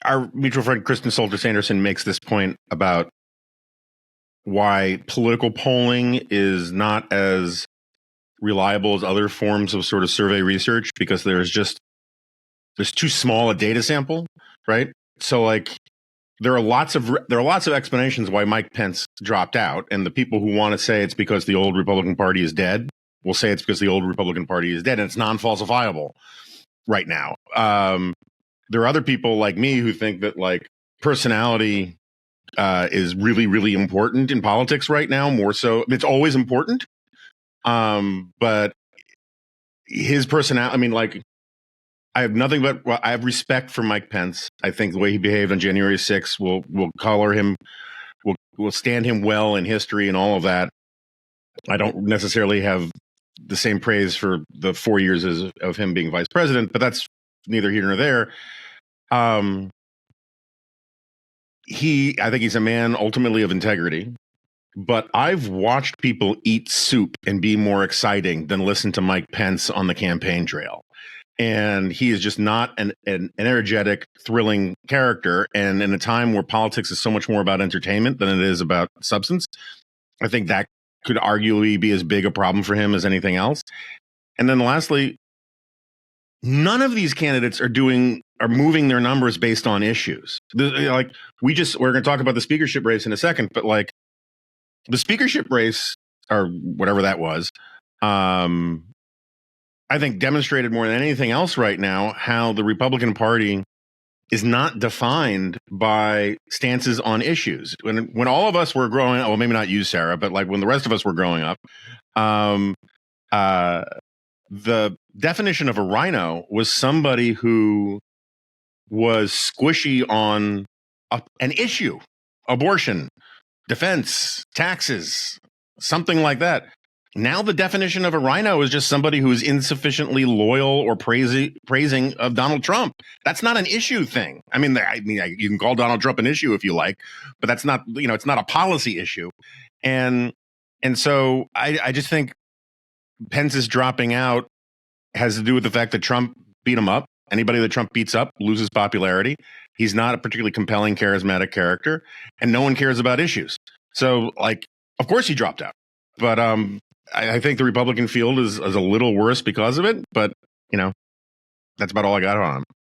our mutual friend Kristen Soltis Anderson makes this point about why political polling is not as reliable as other forms of sort of survey research, because there's too small a data sample, right? So like there are lots of explanations why Mike Pence dropped out, and the people who want to say it's because the old Republican Party is dead will say it's because the old Republican Party is dead, and it's non-falsifiable right now. There are other people like me who think that like personality is really, really important in politics right now, more so. It's always important. But his personality, I mean, like, I have nothing but, well, I have respect for Mike Pence. I think the way he behaved on January 6th will color him, will stand him well in history and all of that. I don't necessarily have the same praise for the 4 years of him being vice president, but that's neither here nor there. I think he's a man ultimately of integrity, but I've watched people eat soup and be more exciting than listen to Mike Pence on the campaign trail. And he is just not an energetic, thrilling character. And in a time where politics is so much more about entertainment than it is about substance, I think that could arguably be as big a problem for him as anything else. And then lastly, none of these candidates are moving their numbers based on issues. Like we're going to talk about the speakership race in a second, but like the speakership race or whatever that was, I think demonstrated more than anything else right now how the Republican Party is not defined by stances on issues. When all of us were growing up, well, maybe not you, Sarah, but like when the rest of us were growing up, the definition of a rhino was somebody who was squishy on an issue, abortion, defense, taxes, something like that. Now the definition of a rhino is just somebody who is insufficiently loyal or praising of Donald Trump. That's not an issue thing. I mean, you can call Donald Trump an issue if you like, but that's not, it's not a policy issue. And so I just think Pence's dropping out has to do with the fact that Trump beat him up. Anybody that Trump beats up loses popularity. He's not a particularly compelling, charismatic character, and no one cares about issues. So, like, of course he dropped out. But I think the Republican field is a little worse because of it. But, that's about all I got on him.